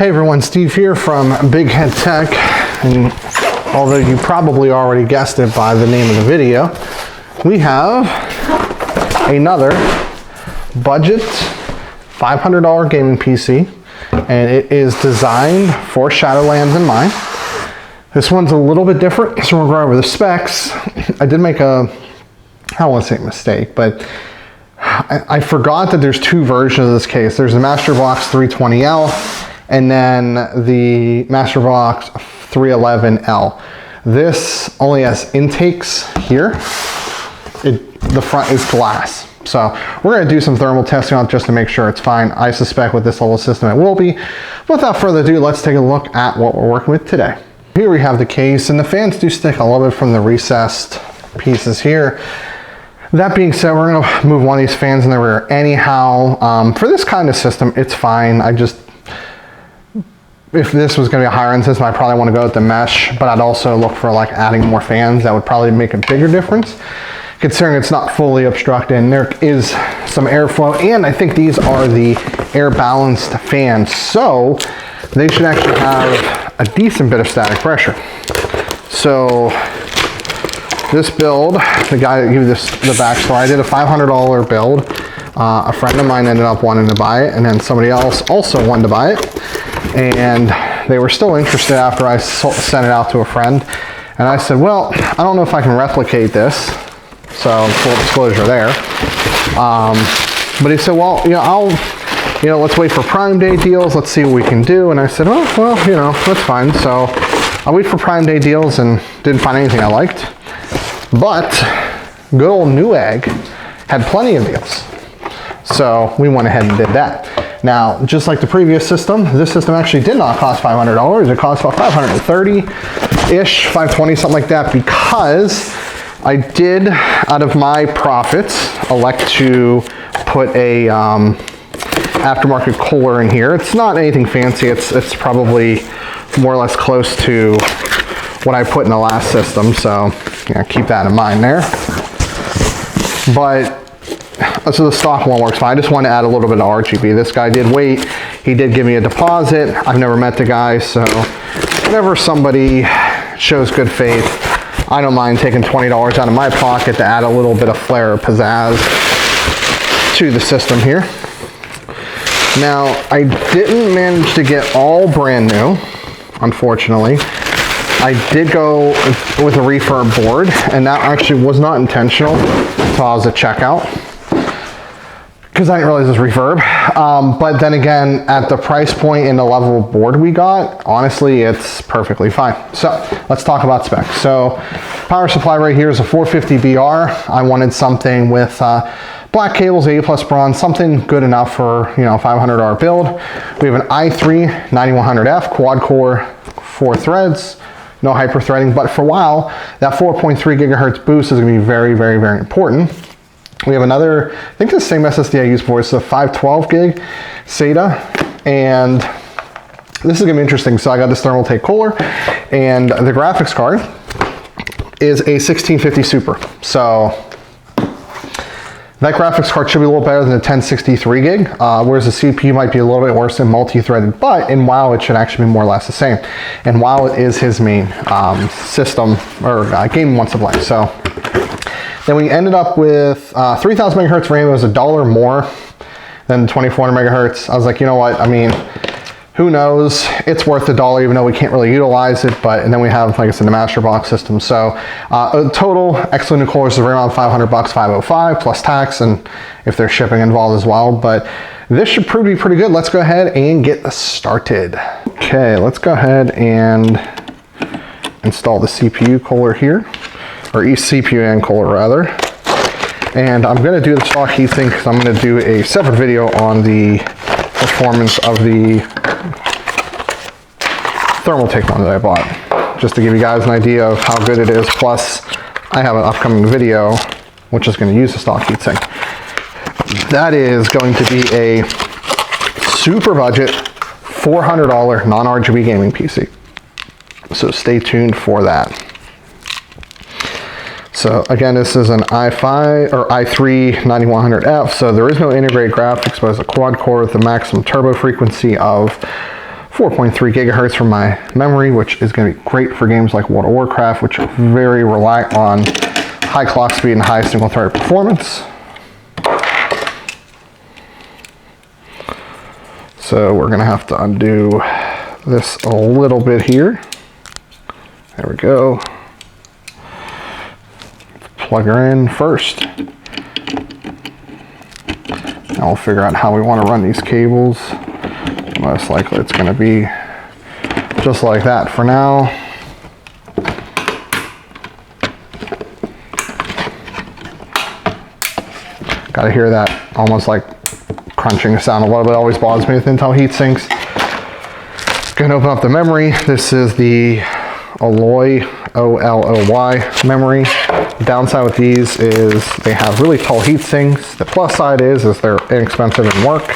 Hey everyone, Steve here from Big Head Tech, and although you probably already guessed it by the name of the video, we have another budget $500 gaming PC, and it is designed for Shadowlands in mind. This one's a little bit different, so we'll go over the specs. I did make I don't want to say a mistake, but I forgot that there's two versions of this case. There's the Masterbox 320L, and then the Masterbox 311L. This only has intakes here. The front is glass. So we're going to do some thermal testing on it just to make sure it's fine. I suspect with this level system it will be. Without further ado, let's take a look at what we're working with today. Here we have the case, and the fans do stick a little bit from the recessed pieces here. That being said, we're going to move one of these fans in the rear anyhow. For this kind of system, it's fine. If this was going to be a higher end system, I probably want to go with the mesh, but I'd also look for like adding more fans. That would probably make a bigger difference, considering it's not fully obstructed and there is some airflow. And I think these are the air balanced fans, so they should actually have a decent bit of static pressure. So this build, the guy that gave this the backstory, I did a $500 build. A friend of mine ended up wanting to buy it, and then somebody else also wanted to buy it. And they were still interested after I sent it out to a friend. And I said, well, I don't know if I can replicate this. So full disclosure there. But he said, well, let's wait for Prime Day deals. Let's see what we can do. And I said, oh, well, that's fine. So I waited for Prime Day deals and didn't find anything I liked. But good old Newegg had plenty of deals. So we went ahead and did that. Now, just like the previous system, this system actually did not cost $500. It cost about $530-ish, $520, something like that, because I did, out of my profits, elect to put a aftermarket cooler in here. It's not anything fancy. It's probably more or less close to what I put in the last system, so keep that in mind there. But so the stock one works fine. I just wanted to add a little bit of RGB. This guy did wait. He did give me a deposit. I've never met the guy, so whenever somebody shows good faith, I don't mind taking $20 out of my pocket to add a little bit of flair or pizzazz to the system here. Now, I didn't manage to get all brand new, unfortunately. I did go with a refurb board, and that actually was not intentional until I was at checkout, because I didn't realize it was refurb. But then again, at the price point and the level of board we got, honestly, it's perfectly fine. So let's talk about specs. So power supply right here is a 450BR. I wanted something with black cables, 80 plus bronze, something good enough for $500 build. We have an i3 9100F quad core, 4 threads. No hyper threading, but for a while, that 4.3 gigahertz boost is going to be very, very, very important. We have another, I think the same SSD I used before, it's a 512 gig SATA, and this is going to be interesting. So I got this thermal take cooler, and the graphics card is a 1650 Super. So that graphics card should be a little better than the 1063 gig, whereas the CPU might be a little bit worse than multi-threaded, but in WoW it should actually be more or less the same. And WoW is his main system, or game wants to play. So then we ended up with 3000 megahertz RAM. It was $1 more than 2400 megahertz. I was like, you know what, who knows? It's worth $1, even though we can't really utilize it. And then we have, like I said, the Masterbox system. So total excluding coolers is around $500, $505 plus tax, and if there's shipping involved as well. But this should prove to be pretty good. Let's go ahead and get started. Okay, let's go ahead and install the CPU cooler here, or CPU and cooler rather. And I'm going to do the stock heatsink because I'm going to do a separate video on the performance of the thermal take one that I bought, just to give you guys an idea of how good it is. Plus, I have an upcoming video which is going to use the stock heatsink. That is going to be a super budget $400 non-RGB gaming PC. So stay tuned for that. So again, this is an i3 9100F, so there is no integrated graphics, but it's a quad core with a maximum turbo frequency of 4.3 gigahertz from my memory, which is going to be great for games like World of Warcraft, which very rely on high clock speed and high single-threaded performance. So we're going to have to undo this a little bit here. There we go. Plug her in first. Now we'll figure out how we want to run these cables. Most likely it's going to be just like that for now. Got to hear that almost like crunching sound a little bit. Always bothers me with Intel heat sinks. Going to open up the memory. This is the Alloy, O-L-O-Y memory. The downside with these is they have really tall heat sinks. The plus side is they're inexpensive and work.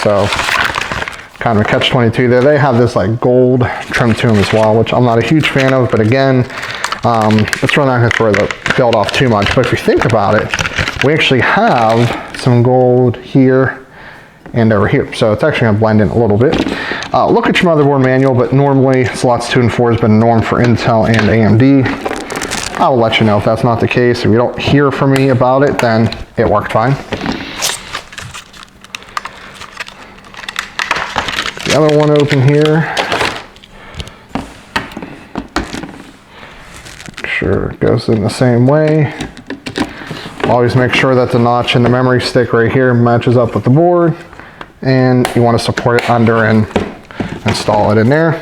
So kind of a catch-22 there. They have this like gold trim to them as well, which I'm not a huge fan of, but again, it's really not going to throw the build off too much. But if you think about it, we actually have some gold here and over here, so it's actually going to blend in a little bit. Look at your motherboard manual, but normally slots 2 and 4 has been a norm for Intel and AMD. I will let you know if that's not the case. If you don't hear from me about it, then it worked fine. The other one open here. Make sure it goes in the same way. Always make sure that the notch in the memory stick right here matches up with the board, and you want to support it under and install it in there.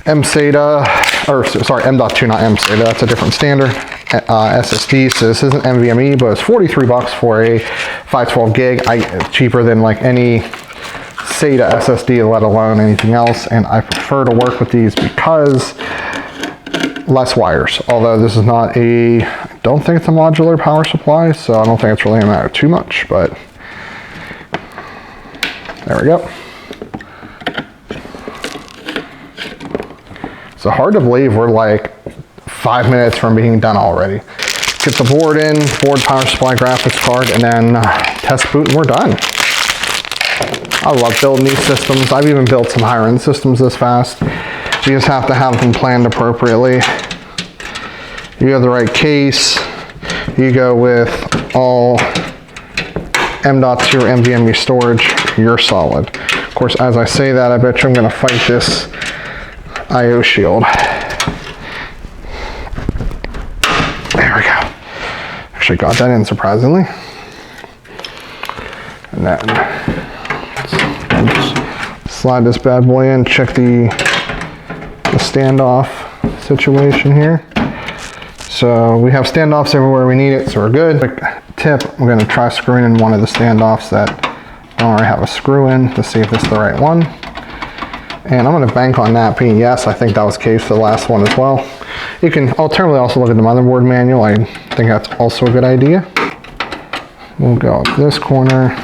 M.2, not M.SATA, that's a different standard. SSD, so this isn't NVMe, but it's 43 bucks for a 512 gig. It's cheaper than like any SATA SSD, let alone anything else, and I prefer to work with these because less wires. Although this is not I don't think it's a modular power supply, so I don't think it's really gonna matter too much, but there we go. So hard to believe we're like 5 minutes from being done already. Get the board in, board, power supply, graphics card, and then test boot, and we're done. I love building these systems. I've even built some higher end systems this fast. You just have to have them planned appropriately. You have the right case. You go with all M.2 NVMe storage, you're solid. Of course, as I say that, I bet you I'm gonna fight this I/O shield. There we go. Actually got that in surprisingly. And then just slide this bad boy in, check the standoff situation here. So we have standoffs everywhere we need it, so we're good. Quick tip, I'm going to try screwing in one of the standoffs that I already have a screw in to see if it's the right one. And I'm going to bank on that being yes. I think that was the case for the last one as well. You can alternatively also look at the motherboard manual. I think that's also a good idea. We'll go up this corner.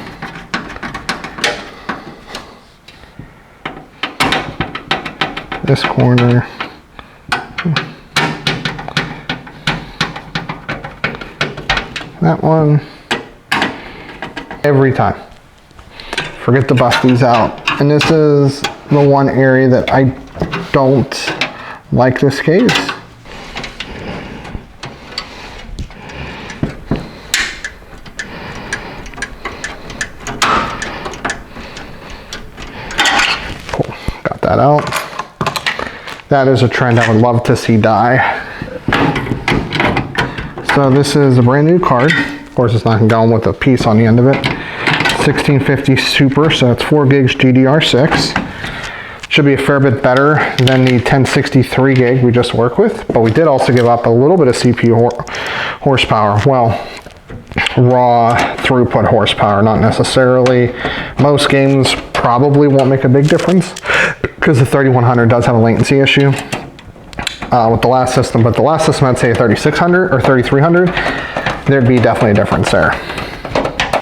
This corner. That one. Every time. Forget to bust these out. And this is the one area that I don't like this case. Cool. Got that out. That is a trend I would love to see die. So this is a brand new card. Of course, it's not going to go with a piece on the end of it. 1650 Super, so it's 4 gigs GDR6. Should be a fair bit better than the 1063 gig we just worked with, but we did also give up a little bit of CPU horsepower. Well, raw throughput horsepower, not necessarily. Most games probably won't make a big difference because the 3100 does have a latency issue with the last system, but the last system, I'd say 3600 or 3300, there'd be definitely a difference there.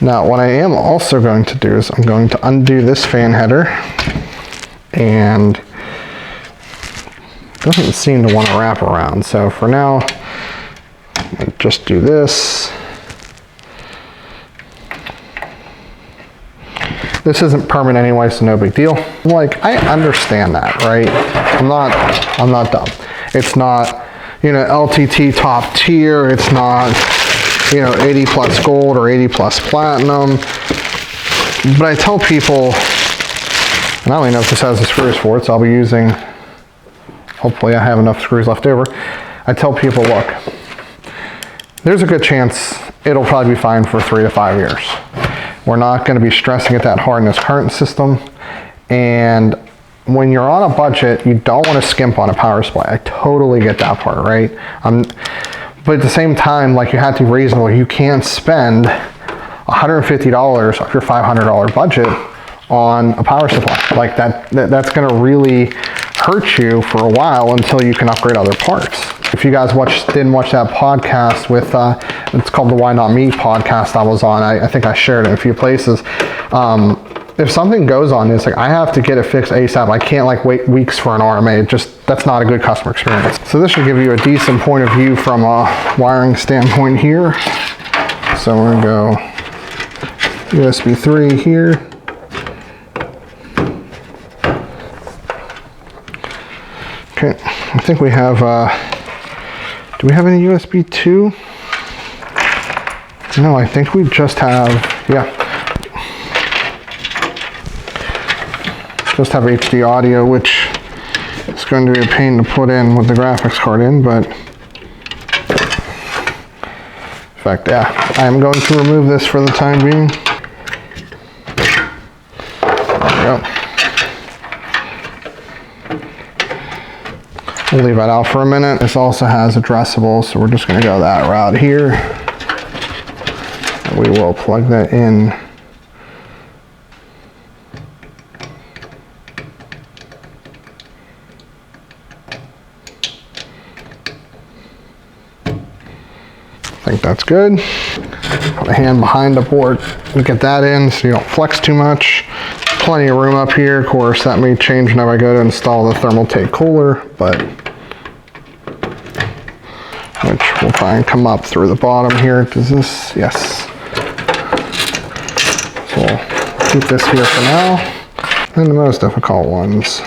Now, what I am also going to do is I'm going to undo this fan header, and it doesn't seem to want to wrap around. So for now, I'll just do this. This isn't permanent anyway, so no big deal. Like, I understand that, right? I'm not dumb. It's not, you know, LTT top tier. It's not, you know, 80 plus gold or 80 plus platinum. But I tell people, and I don't even know if this has the screws for it, so I'll be using, hopefully I have enough screws left over. I tell people, look, there's a good chance it'll probably be fine for 3 to 5 years. We're not going to be stressing it that hard in this current system. And when you're on a budget, you don't want to skimp on a power supply. I totally get that part, right? But at the same time, like, you have to be reasonable. You can't spend $150 off your $500 budget on a power supply. Like, that's going to really hurt you for a while until you can upgrade other parts. If you guys didn't watch that podcast with, it's called the Why Not Me podcast I was on. I think I shared it in a few places. If something goes on this, like, I have to get it fixed ASAP. I can't like wait weeks for an RMA. That's not a good customer experience. So this should give you a decent point of view from a wiring standpoint here. So we're gonna go USB 3 here. Okay, I think we have, do we have any USB 2? No, I think we just have, yeah. Just have HD audio, which is going to be a pain to put in with the graphics card in, but in fact, yeah, I am going to remove this for the time being. There we go. We'll leave that out for a minute. This also has addressable, so we're just going to go that route here. And we will plug that in. I think that's good. Put a hand behind the board to get that in so you don't flex too much. Plenty of room up here. Of course, that may change whenever I go to install the thermal take cooler, but which will try and come up through the bottom here. Does this? Yes. So we'll keep this here for now. And the most difficult ones,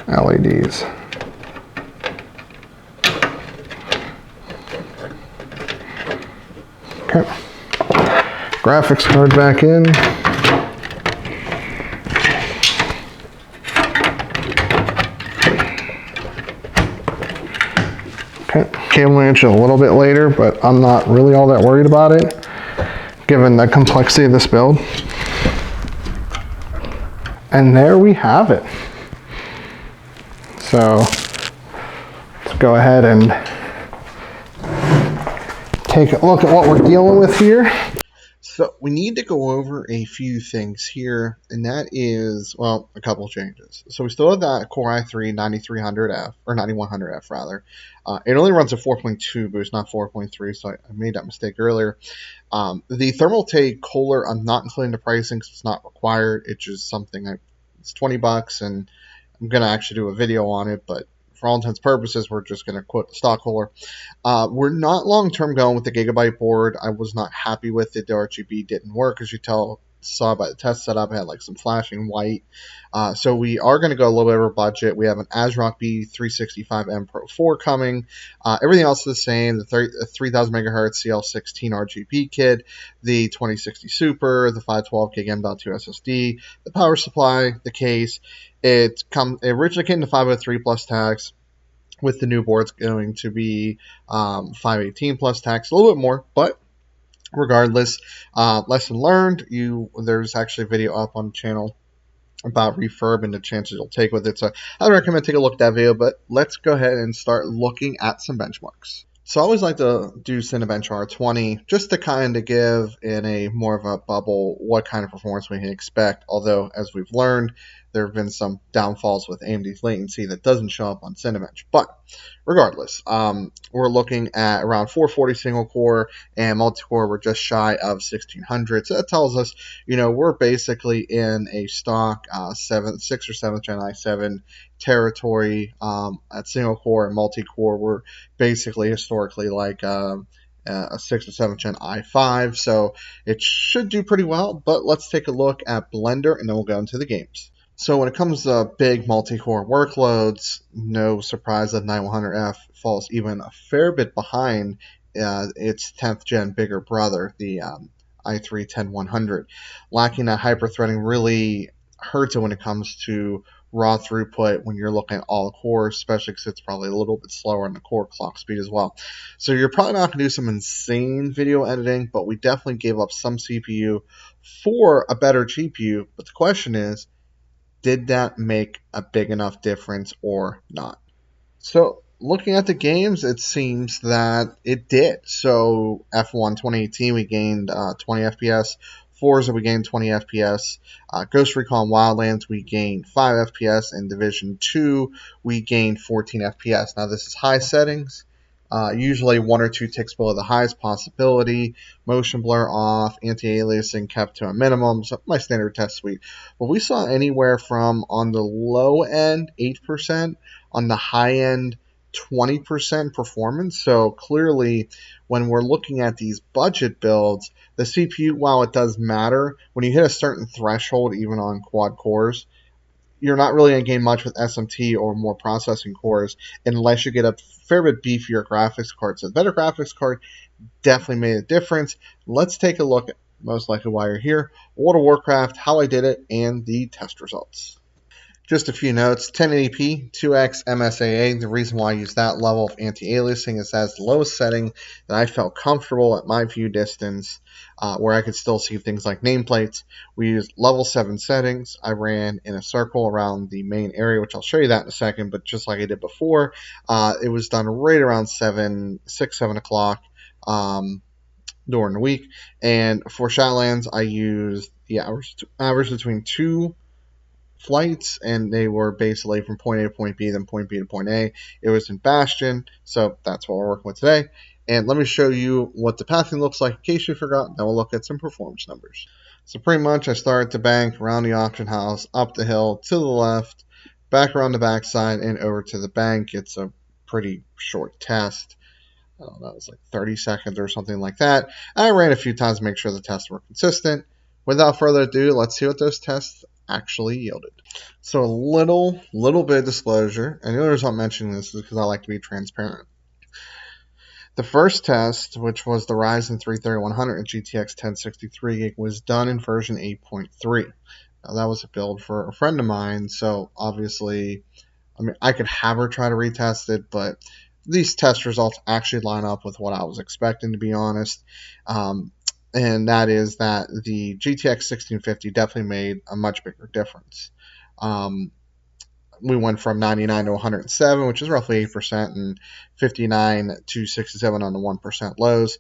LEDs. Okay, graphics card back in. Okay, cable inch a little bit later, but I'm not really all that worried about it, given the complexity of this build. And there we have it. So let's go ahead and take a look at what we're dealing with here. So we need to go over a few things here, and that is, well, a couple changes. So we still have that Core i3 9300F, or 9100F rather. It only runs a 4.2 boost, not 4.3, so I made that mistake earlier. The thermal take cooler, I'm not including the pricing because it's not required. It's just something, it's $20, and I'm going to actually do a video on it, but for all intents and purposes, we're just going to quote the stock cooler. We're not long-term going with the Gigabyte board. I was not happy with it. The RGB didn't work. As you saw by the test setup, it had like some flashing white. So we are going to go a little bit over budget. We have an ASRock B365M Pro 4 coming. Everything else is the same. The 3000 megahertz CL16 RGB kit, the 2060 Super, the 512 gig M.2 SSD, the power supply, the case. It originally came to 503 plus tax. With the new boards going to be 518 plus tax, a little bit more, but regardless, lesson learned. There's actually a video up on the channel about refurb and the chances you'll take with it. So I recommend take a look at that video, but let's go ahead and start looking at some benchmarks. So I always like to do Cinebench R20 just to kind of give in a more of a bubble what kind of performance we can expect. Although, as we've learned, there have been some downfalls with AMD's latency that doesn't show up on Cinebench. But regardless, we're looking at around 440 single core and multi-core. We're just shy of 1600. So that tells us, we're basically in a stock 6th or 7th Gen i7 territory at single core and multi-core. We're basically historically like a 6th or 7th gen i5, so it should do pretty well. But let's take a look at Blender, and then we'll go into the games. So when it comes to big multi-core workloads, no surprise that 9100F falls even a fair bit behind its 10th gen bigger brother, the i3-10100. Lacking that hyper-threading really hurts it when it comes to raw throughput when you're looking at all cores, especially because it's probably a little bit slower on the core clock speed as well. So you're probably not going to do some insane video editing, but we definitely gave up some CPU for a better GPU. But the question is, did that make a big enough difference or not? So looking at the games, it seems that it did. So F1 2018, we gained 20 FPS. Forza, we gained 20 FPS. Ghost Recon Wildlands, we gained 5 FPS. And Division 2, we gained 14 FPS. Now, this is high settings. Usually 1 or 2 ticks below the highest possibility. Motion blur off, anti-aliasing kept to a minimum. So my standard test suite. But we saw anywhere from, on the low end, 8%. On the high end, 20% performance. So clearly, when we're looking at these budget builds, the CPU, while it does matter, when you hit a certain threshold, even on quad cores, you're not really going to gain much with SMT or more processing cores unless you get a fair bit beefier graphics card. So the better graphics card definitely made a difference. Let's take a look at, most likely why you're here, World of Warcraft, how I did it, and the test results. Just a few notes, 1080p, 2x MSAA. The reason why I use that level of anti-aliasing is that's the lowest setting that I felt comfortable at my view distance, where I could still see things like nameplates. We used level 7 settings. I ran in a circle around the main area, which I'll show you that in a second, but just like I did before, it was done right around 7 o'clock during the week. And for Shadowlands, I used the average between 2 flights, and they were basically from point A to point B, then point B to point A. It was in Bastion, so that's what we're working with today. And let me show you what the pathing looks like in case you forgot. Then we'll look at some performance numbers. So pretty much I start at the bank, around the auction house, up the hill, to the left, back around the backside, and over to the bank. It's a pretty short test. I don't know, it was like 30 seconds or something like that. I ran a few times to make sure the tests were consistent. Without further ado, let's see what those tests actually yielded. So a little bit of disclosure, and the only reason I'm mentioning this is because I like to be transparent. The first test, which was the Ryzen 3 3100 and GTX 1063 gig, was done in version 8.3. Now that was a build for a friend of mine, so obviously, I mean, I could have her try to retest it, but these test results actually line up with what I was expecting, to be honest. And that is that the GTX 1650 definitely made a much bigger difference. We went from 99 to 107, which is roughly 8%, and 59 to 67 on the 1% lows.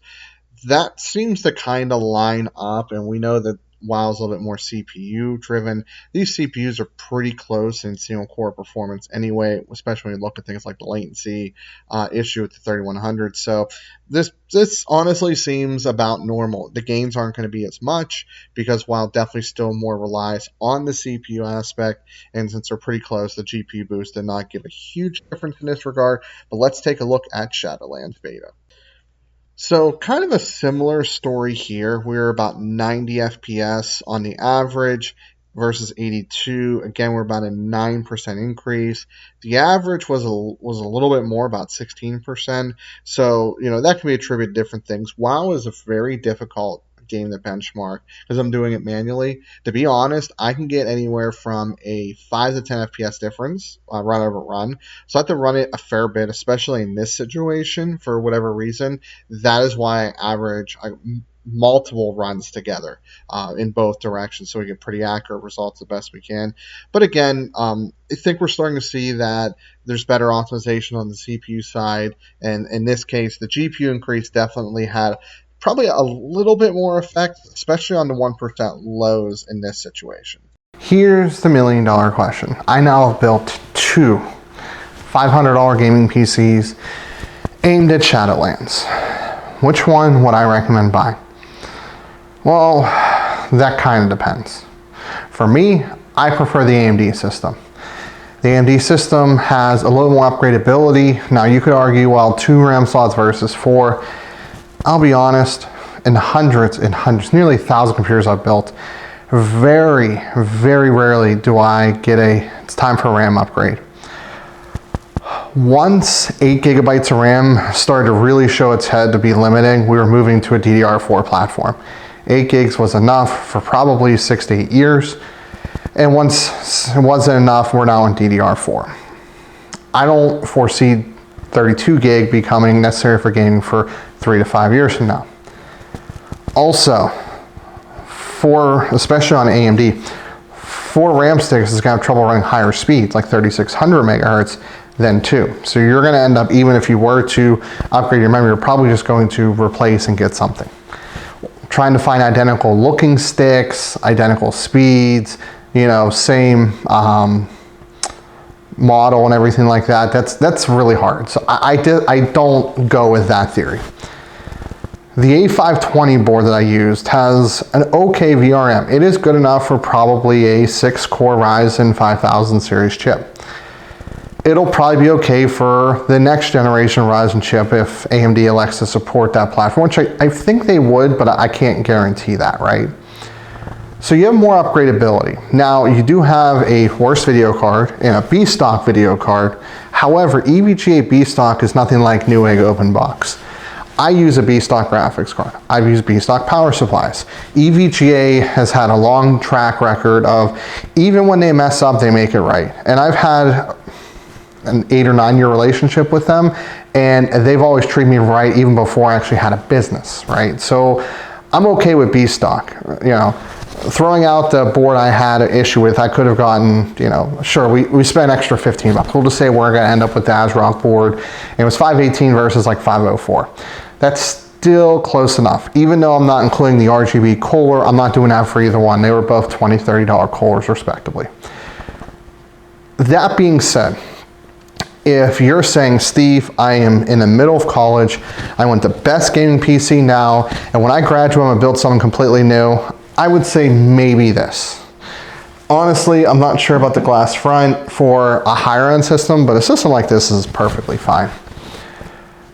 That seems to kind of line up, and we know that WoW is a little bit more CPU driven. These CPUs are pretty close in single core performance anyway, especially when you look at things like the latency issue with the 3100. So this honestly seems about normal. The gains aren't going to be as much because WoW definitely still more relies on the CPU aspect, and since they're pretty close, the GPU boost did not give a huge difference in this regard. But let's take a look at Shadowlands beta. So kind of a similar story here. We're about 90 FPS on the average versus 82. Again, we're about a 9% increase. The average was a little bit more, about 16%. So, that can be attributed to different things. WoW is a very difficult game to benchmark because I'm doing it manually. To be honest, I can get anywhere from a 5 to 10 FPS difference run over run. So I have to run it a fair bit, especially in this situation for whatever reason. That is why I average multiple runs together in both directions so we get pretty accurate results the best we can. But again, I think we're starting to see that there's better optimization on the CPU side, and in this case, the GPU increase definitely had probably a little bit more effect, especially on the 1% lows in this situation. Here's the $1 million question. I now have built 2 $500 gaming PCs aimed at Shadowlands. Which one would I recommend buying? Well, that kind of depends. For me, I prefer the AMD system. The AMD system has a little more upgradability. Now you could argue, well, 2 RAM slots versus 4. I'll be honest, in hundreds and hundreds, nearly 1,000 computers I've built, very, very rarely do I get it's time for a RAM upgrade. Once 8 gigabytes of RAM started to really show its head to be limiting, we were moving to a DDR4 platform. 8 gigs was enough for probably 6 to 8 years. And once it wasn't enough, we're now on DDR4. I don't foresee 32 gig becoming necessary for gaming for 3 to 5 years from now. Also, especially on AMD, 4 RAM sticks is going to have trouble running higher speeds, like 3600 megahertz, than 2. So you're going to end up, even if you were to upgrade your memory, you're probably just going to replace and get something. Trying to find identical looking sticks, identical speeds, same model and everything like that, that's really hard. So I don't go with that theory. The A520 board that I used has an okay VRM. It is good enough for probably a 6-core Ryzen 5000 series chip. It'll probably be okay for the next generation Ryzen chip if AMD elects to support that platform, which I think they would, but I can't guarantee that, right? So you have more upgradability. Now, you do have a worse video card and a B-stock video card. However, EVGA B-stock is nothing like Newegg open box. I use a B-stock graphics card. I've used B-stock power supplies. EVGA has had a long track record of, even when they mess up, they make it right. And I've had an 8 or 9 year relationship with them, and they've always treated me right even before I actually had a business, right? So I'm okay with B-stock. Throwing out the board I had an issue with, I could have gotten, sure, we spent an extra 15 bucks. We'll just say we're gonna end up with the ASRock board, and it was 518 versus like 504. That's still close enough. Even though I'm not including the RGB Kohler, I'm not doing that for either one. They were both $20, $30 Kohlers respectively. That being said, if you're saying, Steve, I am in the middle of college, I want the best gaming PC now, and when I graduate, I'm gonna build something completely new, I would say maybe this. Honestly, I'm not sure about the glass front for a higher end system, but a system like this is perfectly fine.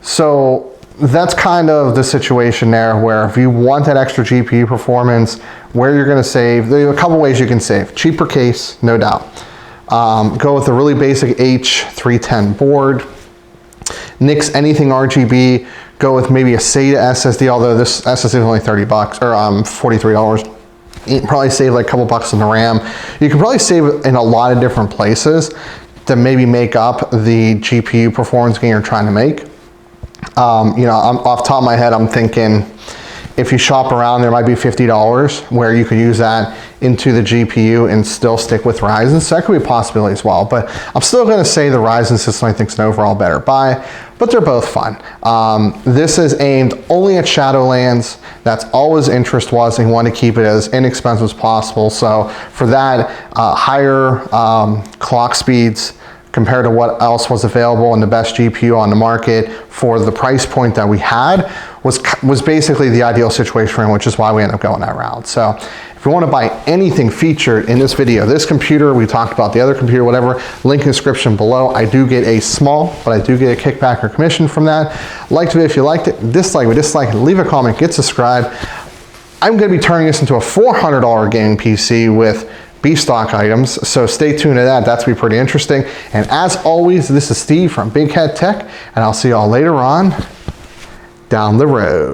So that's kind of the situation there, where if you want that extra GPU performance, where you're gonna save, there are a couple ways you can save. Cheaper case, no doubt. Go with a really basic H310 board. Nix anything RGB. Go with maybe a SATA SSD, although this SSD is only 30 bucks or $43. You can probably save like a couple bucks on the RAM. You can probably save in a lot of different places to maybe make up the GPU performance gain you're trying to make. I'm off the top of my head, I'm thinking if you shop around, there might be $50 where you could use that into the GPU and still stick with Ryzen. So that could be a possibility as well. But I'm still going to say the Ryzen system I think is an overall better buy, but they're both fun. This is aimed only at Shadowlands. That's all his interest was. He wanted to keep it as inexpensive as possible. So for that, higher clock speeds compared to what else was available and the best GPU on the market for the price point that we had was basically the ideal situation for him, which is why we ended up going that route. So if you want to buy anything featured in this video, this computer, we talked about the other computer, whatever, link in the description below. I do get a small, but I do get a kickback or commission from that. Like the video if you liked it, dislike it, leave a comment, get subscribed. I'm going to be turning this into a $400 gaming PC with B-stock items, so stay tuned to that. That's going to be pretty interesting. And as always, this is Steve from Big Head Tech, and I'll see y'all later on down the road.